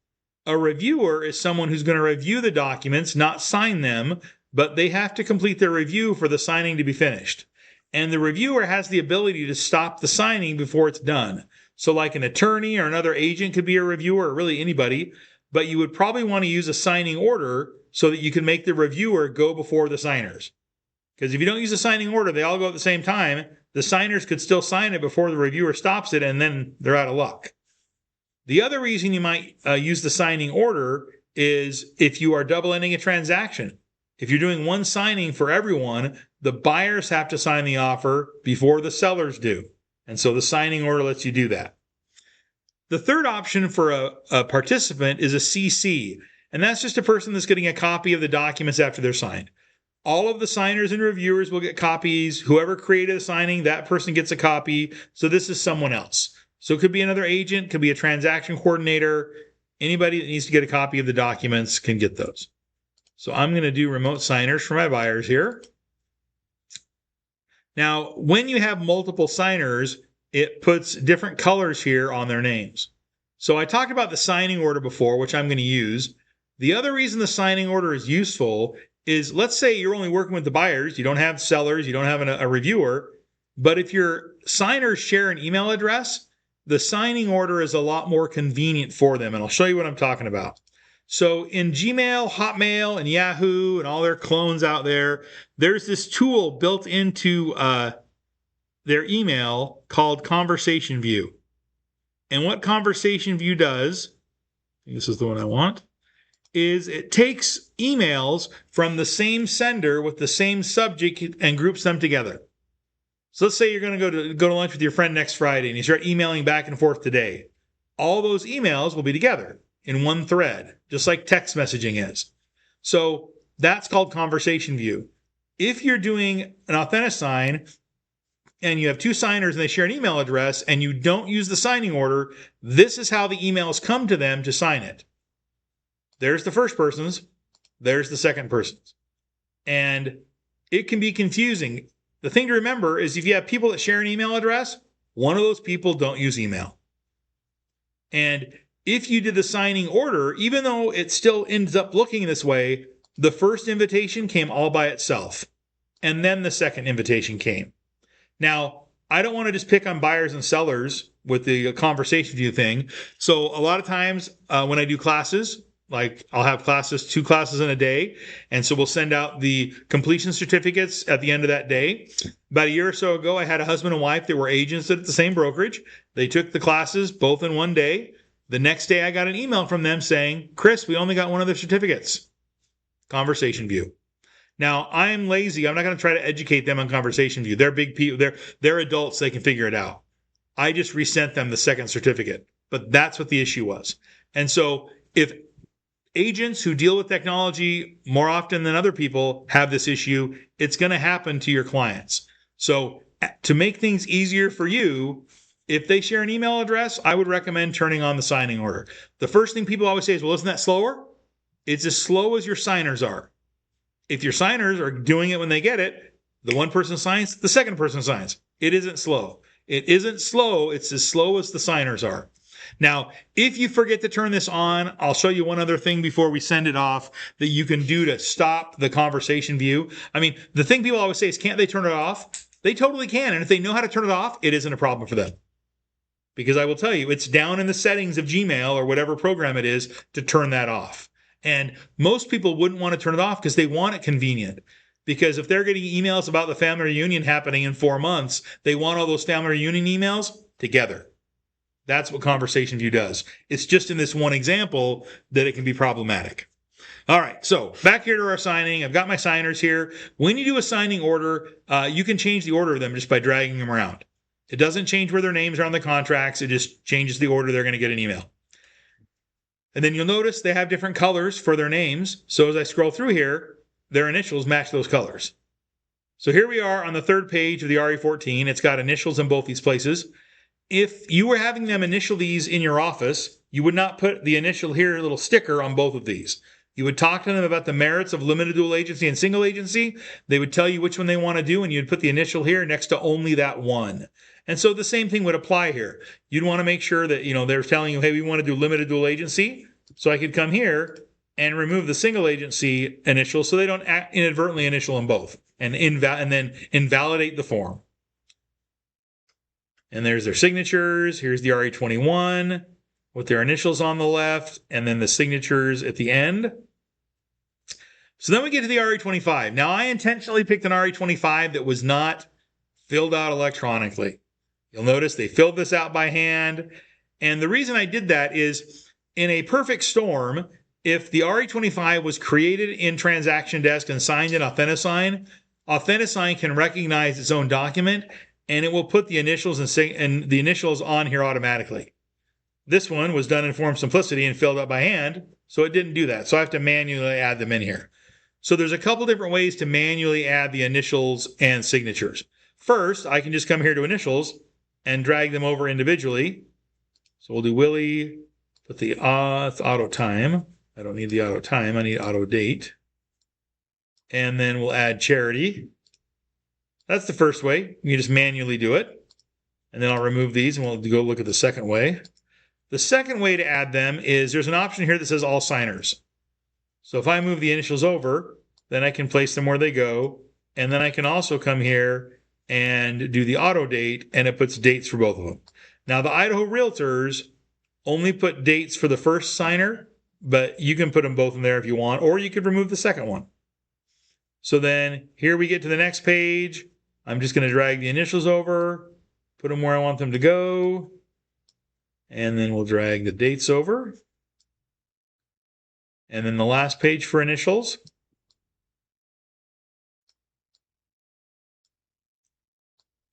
A reviewer is someone who's going to review the documents, not sign them, but they have to complete their review for the signing to be finished. And the reviewer has the ability to stop the signing before it's done. So like an attorney or another agent could be a reviewer, or really anybody, but you would probably want to use a signing order so that you can make the reviewer go before the signers. Because if you don't use a signing order, they all go at the same time. The signers could still sign it before the reviewer stops it, and then they're out of luck. The other reason you might use the signing order is if you are double-ending a transaction. If you're doing one signing for everyone, the buyers have to sign the offer before the sellers do. And so the signing order lets you do that. The third option for a participant is a CC, and that's just a person that's getting a copy of the documents after they're signed. All of the signers and reviewers will get copies. Whoever created the signing, that person gets a copy. So this is someone else. So it could be another agent, could be a transaction coordinator. Anybody that needs to get a copy of the documents can get those. So I'm going to do remote signers for my buyers here. Now, when you have multiple signers, it puts different colors here on their names. So I talked about the signing order before, which I'm going to use. The other reason the signing order is useful is, let's say you're only working with the buyers, you don't have sellers, you don't have a reviewer, but if your signers share an email address, the signing order is a lot more convenient for them, and I'll show you what I'm talking about. So in Gmail, Hotmail, and Yahoo, and all their clones out there, there's this tool built into their email called Conversation View. And what Conversation View does, this is the one I want, is it takes emails from the same sender with the same subject and groups them together. So let's say you're going to go to lunch with your friend next Friday and you start emailing back and forth today. All those emails will be together in one thread, just like text messaging is. So that's called Conversation View. If you're doing an Authenticsign and you have two signers and they share an email address and you don't use the signing order, this is how the emails come to them to sign it. There's the first person's, there's the second person's. And it can be confusing. The thing to remember is if you have people that share an email address, one of those people don't use email. And if you did the signing order, even though it still ends up looking this way, the first invitation came all by itself. And then the second invitation came. Now, I don't want to just pick on buyers and sellers with the Conversation View thing. So a lot of times when I do classes, like I'll have two classes in a day. And so we'll send out the completion certificates at the end of that day. About a year or so ago, I had a husband and wife that were agents at the same brokerage. They took the classes both in one day. The next day I got an email from them saying, Chris, we only got one of the certificates. Conversation View. Now, I'm lazy. I'm not going to try to educate them on Conversation View. They're big people. They're adults. They can figure it out. I just resent them the second certificate. But that's what the issue was. And so if agents who deal with technology more often than other people have this issue, it's going to happen to your clients. So to make things easier for you, if they share an email address, I would recommend turning on the signing order. The first thing people always say is, well, isn't that slower? It's as slow as your signers are. If your signers are doing it when they get it, the one person signs, the second person signs. It isn't slow. It isn't slow. It's as slow as the signers are. Now, if you forget to turn this on, I'll show you one other thing before we send it off that you can do to stop the Conversation View. I mean, the thing people always say is, can't they turn it off? They totally can. And if they know how to turn it off, it isn't a problem for them. Because I will tell you, it's down in the settings of Gmail or whatever program it is to turn that off. And most people wouldn't want to turn it off because they want it convenient. Because if they're getting emails about the family reunion happening in 4 months, they want all those family reunion emails together. That's what Conversation View does. It's just in this one example that it can be problematic. All right, so back here to our signing. I've got my signers here. When you do a signing order, you can change the order of them just by dragging them around. It doesn't change where their names are on the contracts. It just changes the order they're going to get an email. And then you'll notice they have different colors for their names. So as I scroll through here, their initials match those colors. So here we are on the third page of the RE14. It's got initials in both these places. If you were having them initial these in your office, you would not put the initial here, little sticker on both of these. You would talk to them about the merits of limited dual agency and single agency. They would tell you which one they want to do, and you'd put the initial here next to only that one. And so the same thing would apply here. You'd want to make sure that, they're telling you, hey, we want to do limited dual agency. So I could come here and remove the single agency initial so they don't inadvertently initial them both and then invalidate the form. And there's their signatures. Here's the RE21 with their initials on the left and then the signatures at the end. So then we get to the RE25. Now, I intentionally picked an RE25 that was not filled out electronically. You'll notice they filled this out by hand. And the reason I did that is in a perfect storm, if the RE25 was created in Transaction Desk and signed in AuthentiSign, AuthentiSign can recognize its own document and it will put the initials and the initials on here automatically. This one was done in Form Simplicity and filled out by hand, so it didn't do that. So I have to manually add them in here. So there's a couple different ways to manually add the initials and signatures. First, I can just come here to initials and drag them over individually. So we'll do Willie, put the auto time. I don't need the auto time, I need auto date. And then we'll add charity. That's the first way. You can just manually do it. And then I'll remove these and we'll go look at the second way. The second way to add them is there's an option here that says all signers. So if I move the initials over, then I can place them where they go. And then I can also come here and do the auto date, and it puts dates for both of them. Now, the Idaho Realtors only put dates for the first signer, but you can put them both in there if you want, or you could remove the second one. So then here we get to the next page. I'm just going to drag the initials over, put them where I want them to go, and then we'll drag the dates over. And then the last page for initials.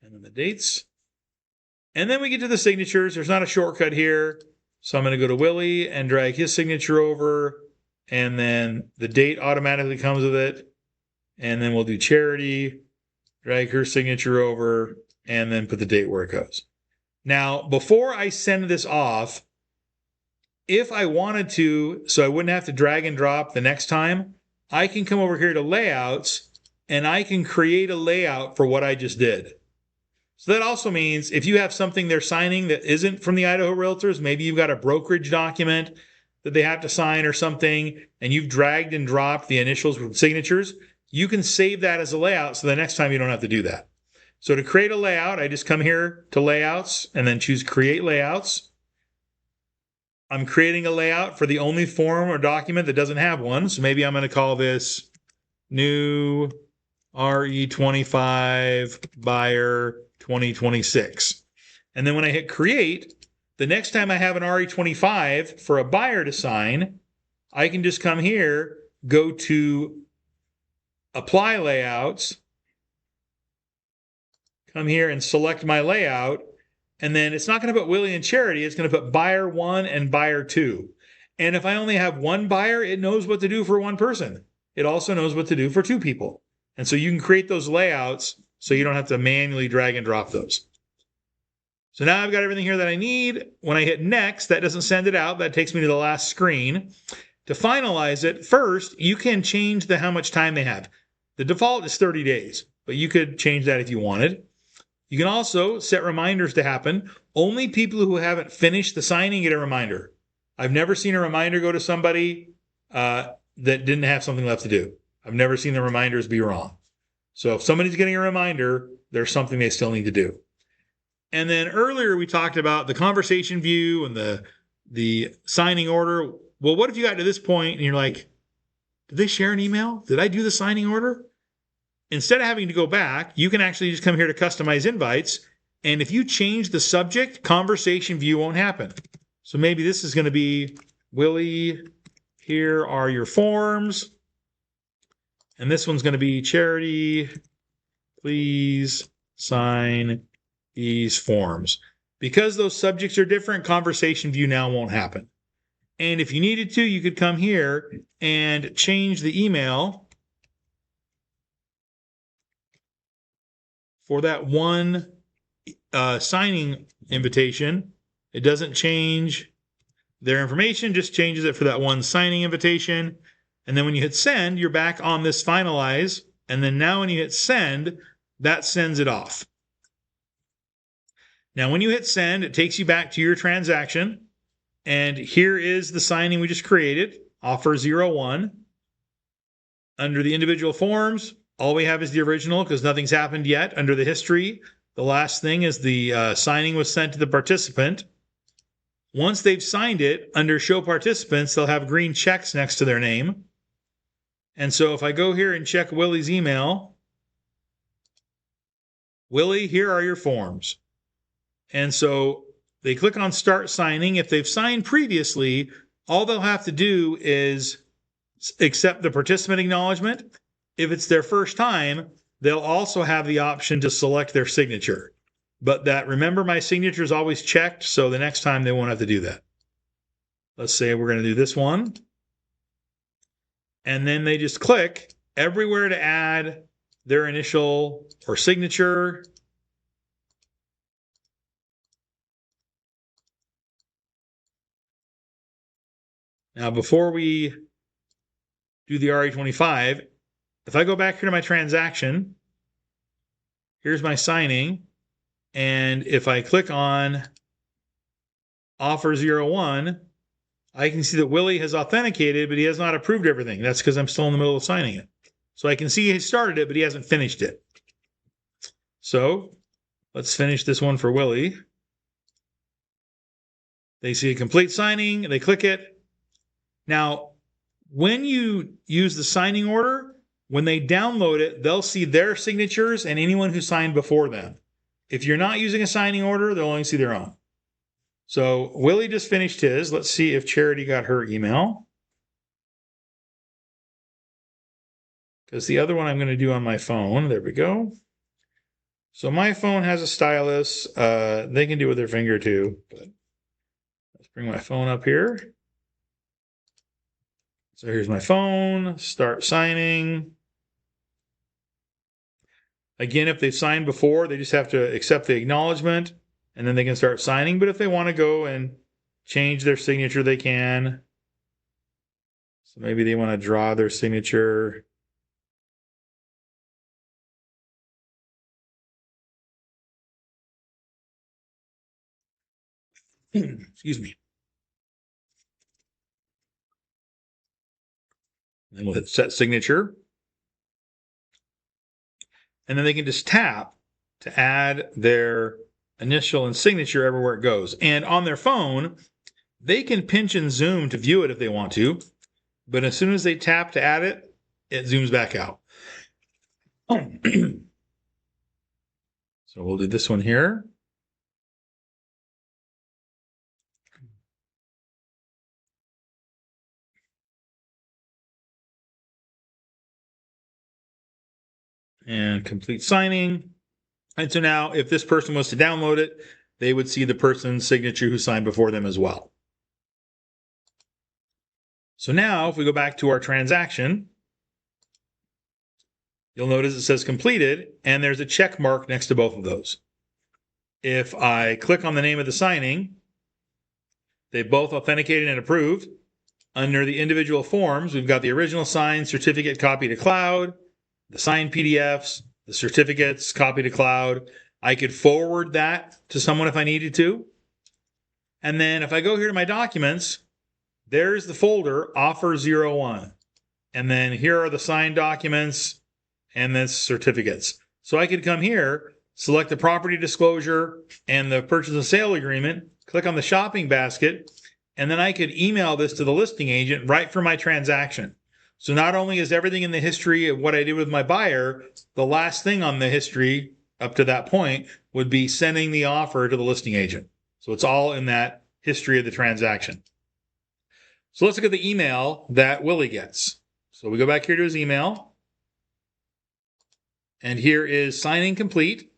And then the dates. And then we get to the signatures. There's not a shortcut here. So I'm going to go to Willie and drag his signature over. And then the date automatically comes with it. And then we'll do Charity, drag her signature over, and then put the date where it goes. Now, before I send this off, if I wanted to, so I wouldn't have to drag and drop the next time, I can come over here to Layouts, and I can create a layout for what I just did. So that also means if you have something they're signing that isn't from the Idaho Realtors, maybe you've got a brokerage document that they have to sign or something, and you've dragged and dropped the initials with signatures, you can save that as a layout so the next time you don't have to do that. So to create a layout, I just come here to Layouts and then choose Create Layouts. I'm creating a layout for the only form or document that doesn't have one. So maybe I'm going to call this New RE25 Buyer 2026. And then when I hit Create, the next time I have an RE25 for a buyer to sign, I can just come here, go to Apply Layouts, come here and select my layout, and then it's not going to put Willie and Charity, it's going to put Buyer 1 and Buyer 2. And if I only have one buyer, it knows what to do for one person. It also knows what to do for two people. And so you can create those layouts so you don't have to manually drag and drop those. So now I've got everything here that I need. When I hit Next, that doesn't send it out. That takes me to the last screen. To finalize it, first, you can change how much time they have. The default is 30 days, but you could change that if you wanted. You can also set reminders to happen. Only people who haven't finished the signing get a reminder. I've never seen a reminder go to somebody that didn't have something left to do. I've never seen the reminders be wrong. So if somebody's getting a reminder, there's something they still need to do. And then earlier we talked about the conversation view and the signing order. Well, what if you got to this point and you're like, did they share an email? Did I do the signing order? instead of having to go back, you can actually just come here to customize invites. And if you change the subject, conversation view won't happen. So maybe this is going to be, Willie, here are your forms. And this one's going to be, Charity, please sign these forms. Because those subjects are different, conversation view now won't happen. And if you needed to, you could come here and change the email for that one signing invitation. It doesn't change their information, just changes it for that one signing invitation. And then when you hit send, you're back on this finalize. And then now when you hit send, that sends it off. Now, when you hit send, it takes you back to your transaction. And here is the signing we just created, offer 01. Under the individual forms, all we have is the original because nothing's happened yet. Under the history, the last thing is the signing was sent to the participant. Once they've signed it, under show participants, they'll have green checks next to their name. And so if I go here and check Willie's email, Willie, here are your forms. And so they click on start signing. If they've signed previously, all they'll have to do is accept the participant acknowledgement. If it's their first time, they'll also have the option to select their signature. But that, remember, my signature is always checked, so the next time they won't have to do that. Let's say we're going to do this one. And then they just click everywhere to add their initial or signature. Now, before we do the RE25, if I go back here to my transaction, here's my signing. And if I click on offer 01, I can see that Willie has authenticated, but he has not approved everything. That's because I'm still in the middle of signing it. So I can see he started it, but he hasn't finished it. So let's finish this one for Willie. They see a complete signing, they click it. Now, when you use the signing order, when they download it, they'll see their signatures and anyone who signed before them. If you're not using a signing order, they'll only see their own. So Willie just finished his. Let's see if Charity got her email. Because the other one I'm going to do on my phone. There we go. So my phone has a stylus. They can do it with their finger too. But let's bring my phone up here. So here's my phone. Start signing. Again, if they've signed before, they just have to accept the acknowledgement, and then they can start signing. But if they want to go and change their signature, they can. So maybe they want to draw their signature. Excuse me. And we'll hit set signature. And then they can just tap to add their initial and signature everywhere it goes. And on their phone, they can pinch and zoom to view it if they want to. But as soon as they tap to add it, it zooms back out. So we'll do this one here. And complete signing. And so now if this person was to download it, they would see the person's signature who signed before them as well. So now if we go back to our transaction, you'll notice it says completed, and there's a check mark next to both of those. If I click on the name of the signing, they both authenticated and approved. Under the individual forms, we've got the original signed certificate copy to cloud, the signed PDFs, the certificates, copy to cloud. I could forward that to someone if I needed to. And then if I go here to my documents, there's the folder, offer 01. And then here are the signed documents and the certificates. So I could come here, select the property disclosure and the purchase and sale agreement, click on the shopping basket, and then I could email this to the listing agent right for my transaction. So not only is everything in the history of what I did with my buyer, the last thing on the history up to that point would be sending the offer to the listing agent. So it's all in that history of the transaction. So let's look at the email that Willie gets. So we go back here to his email. And here is signing complete.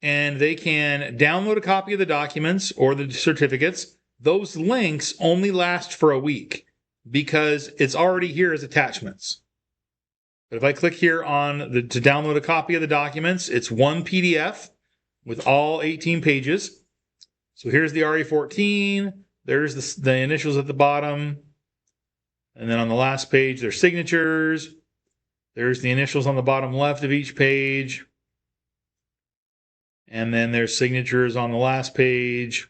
And they can download a copy of the documents or the certificates. Those links only last for a week because it's already here as attachments. But if I click here on to download a copy of the documents, it's one PDF with all 18 pages. So here's the RE14. There's the initials at the bottom. And then on the last page, there's signatures. There's the initials on the bottom left of each page. And then there's signatures on the last page.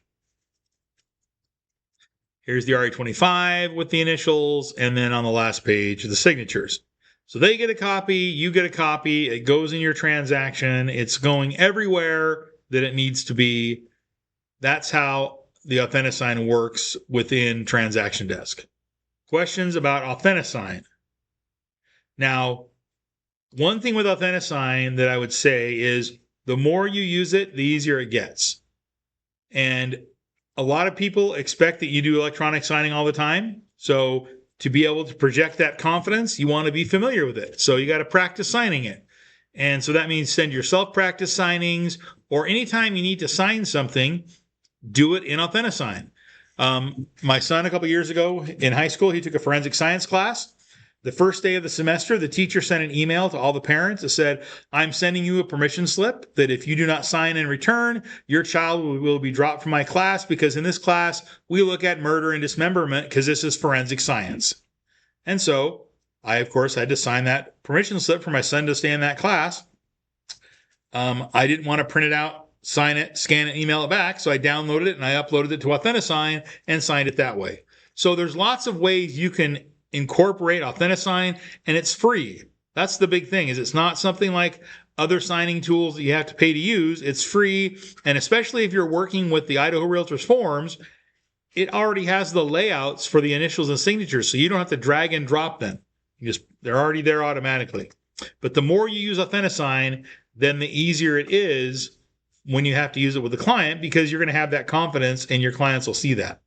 Here's the RE25 with the initials. And then on the last page, the signatures. So they get a copy, you get a copy. It goes in your transaction. It's going everywhere that it needs to be. That's how the AuthentiSign works within Transaction Desk. Questions about AuthentiSign? Now, one thing with AuthentiSign that I would say is the more you use it, the easier it gets. And a lot of people expect that you do electronic signing all the time. So to be able to project that confidence, you want to be familiar with it. So you got to practice signing it. And so that means send yourself practice signings, or anytime you need to sign something, do it in AuthentiSign. My son, a couple years ago in high school, he took a forensic science class. The first day of the semester, the teacher sent an email to all the parents that said, I'm sending you a permission slip that if you do not sign in return, your child will be dropped from my class because in this class, we look at murder and dismemberment because this is forensic science. And so I, of course, had to sign that permission slip for my son to stay in that class. I didn't want to print it out, sign it, scan it, email it back. So I downloaded it and I uploaded it to AuthentiSign and signed it that way. So there's lots of ways you can incorporate AuthentiSign, and it's free. That's the big thing, is it's not something like other signing tools that you have to pay to use. It's free, and especially if you're working with the Idaho Realtors forms, it already has the layouts for the initials and signatures, so you don't have to drag and drop them. They're already there automatically. But the more you use AuthentiSign, then the easier it is when you have to use it with the client, because you're going to have that confidence and your clients will see that.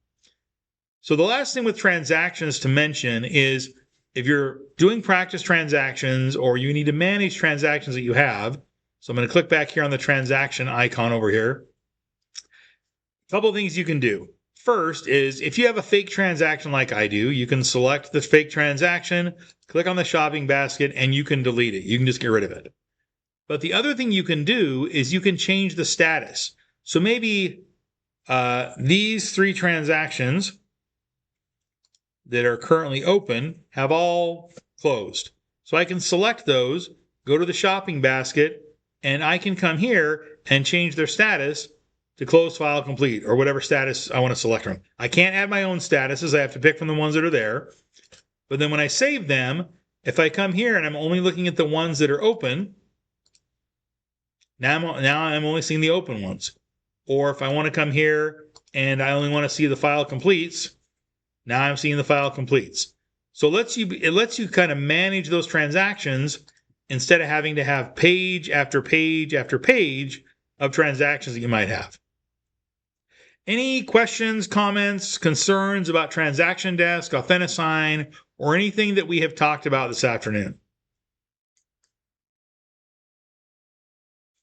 So the last thing with transactions to mention is if you're doing practice transactions or you need to manage transactions that you have. So I'm going to click back here on the transaction icon over here. A couple of things you can do. First is if you have a fake transaction like I do, you can select the fake transaction, click on the shopping basket, and you can delete it. You can just get rid of it. But the other thing you can do is you can change the status. So maybe these three transactions that are currently open have all closed. So I can select those, go to the shopping basket, and I can come here and change their status to closed file complete or whatever status I want to select from. I can't add my own statuses. I have to pick from the ones that are there. But then when I save them, if I come here and I'm only looking at the ones that are open, now I'm only seeing the open ones. Or if I want to come here and I only want to see the file completes, now I'm seeing the file completes. So it lets you kind of manage those transactions instead of having to have page after page after page of transactions that you might have. Any questions, comments, concerns about Transaction Desk, AuthentiSign, or anything that we have talked about this afternoon?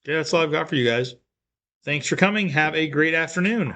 Okay, that's all I've got for you guys. Thanks for coming. Have a great afternoon.